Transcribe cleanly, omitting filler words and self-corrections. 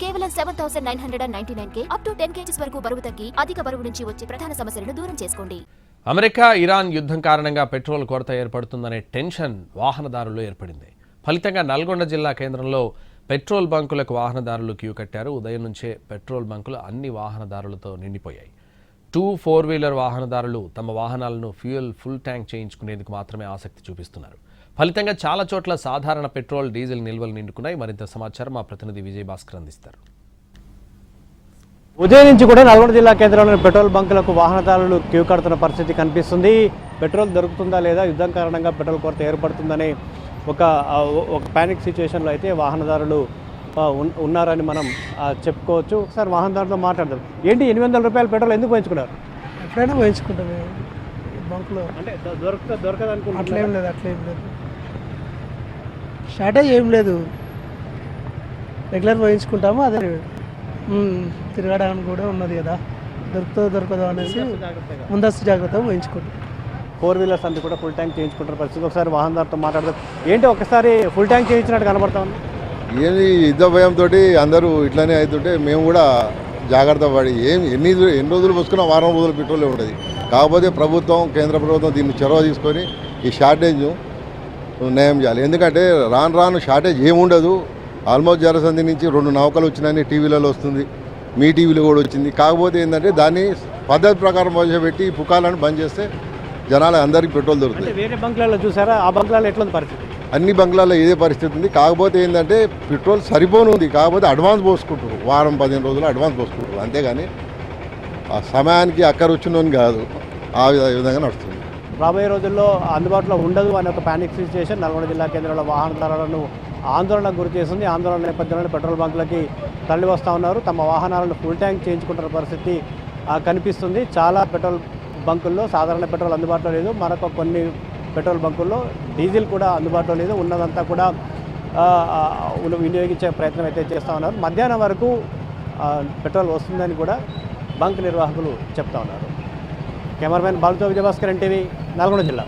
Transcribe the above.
కేవలం 7,999 up to 10 kgs వరకు బరువు తగ్గి అధిక బరువు నుంచి వచ్చే ప్రధాన సమస్యలను దూరం చేసుకోండి. అమెరికా ఇరాన్ యుద్ధం కారణంగా పెట్రోల్ కొరత ఏర్పడుతుందనే టెన్షన్ వాహనదారుల్లో ఏర్పడింది. ఫలితంగా నల్గొండ జిల్లా కేంద్రంలో పెట్రోల్ బంకులకు వాహనదారులు క్యూ కట్టారు. ఉదయం నుంచే పెట్రోల్ బంకులు అన్ని వాహనదారులతో నిండిపోయాయి. 4 వీలర్ వాహనదారులు తమ వాహనాలను ఫ్యూయల్ ఫుల్ ట్యాంక్ చేయించుకునేందుకు మాత్రమే ఆసక్తి చూపిస్తున్నారు. ఫలితంగా చాలా చోట్ల సాధారణ పెట్రోల్, డీజిల్ నిల్వలు నిండుకున్నాయి. మరింత సమాచారం మా ప్రతినిధి విజయ్ భాస్కర్ అందిస్తారు. ఉదయం నుంచి కూడా నల్గొండ జిల్లా కేంద్రంలోని పెట్రోల్ బంకులకు వాహనదారులు క్యూ కడుతున్న పరిస్థితి కనిపిస్తుంది. పెట్రోల్ దొరుకుతుందా లేదా, యుద్ధం కారణంగా పెట్రోల్ కొరత ఏర్పడుతుందనే ఒక పానిక్ సిచ్యువేషన్లో అయితే వాహనదారులు ఉన్నారని మనం చెప్పుకోవచ్చు. ఒకసారి వాహనదారులతో మాట్లాడదాం. ఏంటి 800 రూపాయల పెట్రోల్ ఎందుకు పెంచుకున్నారు? ఎప్పుడైనా వేయించుకుంటాం బంకులో. అంటే దొరకదు అనుకుంటున్నా. అట్లేం లేదు. షార్టేజ్ ఏం లేదు, రెగ్యులర్ వేయించుకుంటాము. అదే తిరగడానికి కూడా ఉన్నది కదా, దొరకదో అనేసి ముందస్తు జాగ్రత్తగా వేయించుకుంటాం. 4 వీలర్స్ అంతా కూడా ఫుల్ ట్యాంక్ చేయించుకుంటారు పరిస్థితి. ఒకసారి వాహనదారుతో మాట్లాడదాం. ఏంటి ఒకసారి ఫుల్ ట్యాంక్ చేయించినట్టు కనబడతా ఉంది. ఏది యుద్ధ భయంతో అందరూ ఇట్లానే అవుతుంటే మేము కూడా జాగ్రత్త పడి ఎన్ని రోజులు పోసుకున్నా వారం రోజులు పెట్రోల్ ఉంటుంది. కాకపోతే ప్రభుత్వం, కేంద్ర ప్రభుత్వం దీన్ని చొరవ తీసుకొని ఈ షార్టేజ్ నయం చేయాలి. ఎందుకంటే రాను షార్టేజ్ ఏముండదు. ఆల్మోస్ట్ జరసంధి నుంచి 2 నౌకలు వచ్చినాయని టీవీలలో వస్తుంది, మీ టీవీలో కూడా వచ్చింది. కాకపోతే ఏంటంటే దాన్ని పద్ధతి ప్రకారం మొదలుపెట్టి పుకాలను బంద్ చేస్తే జనాలు అందరికీ పెట్రోల్ దొరుకుతుంది. వేరే బంకులలో చూసారా? ఆ బంకులలో ఎట్లుంది పరిస్థితి? అన్ని బంకులలో ఇదే పరిస్థితి ఉంది. కాకపోతే ఏంటంటే పెట్రోల్ సరిపోనుంది. కాకపోతే అడ్వాన్స్ పోసుకుంటారు, వారం 15 రోజులు అడ్వాన్స్ పోసుకుంటారు. అంతేగాని ఆ సమయానికి అక్కర వచ్చినోని కాదు. ఆ విధంగా నడుస్తుంది. రాబోయే రోజుల్లో అందుబాటులో ఉండదు అనే ఒక పానిక్ సిచ్యువేషన్ నల్గొండ జిల్లా కేంద్రంలో వాహనదారులను ఆందోళనకు గురి చేస్తుంది. ఆందోళన నేపథ్యంలో పెట్రోల్ బంకులకి తరలి వస్తూ ఉన్నారు. తమ వాహనాలను ఫుల్ ట్యాంక్ చేయించుకుంటున్న పరిస్థితి కనిపిస్తుంది. చాలా పెట్రోల్ బంకుల్లో సాధారణ పెట్రోల్ అందుబాటులో లేదు. మరొక కొన్ని పెట్రోల్ బంకుల్లో డీజిల్ కూడా అందుబాటులో లేదు. ఉన్నదంతా కూడా వినియోగించే ప్రయత్నం అయితే చేస్తూ ఉన్నారు. మధ్యాహ్నం వరకు పెట్రోల్ వస్తుందని కూడా బంక్ నిర్వాహకులు చెప్తా ఉన్నారు. కెమెరామెన్ బాలుతో విజయభాస్కర్, ఎన్టీవీ, నల్గొండ జిల్లా.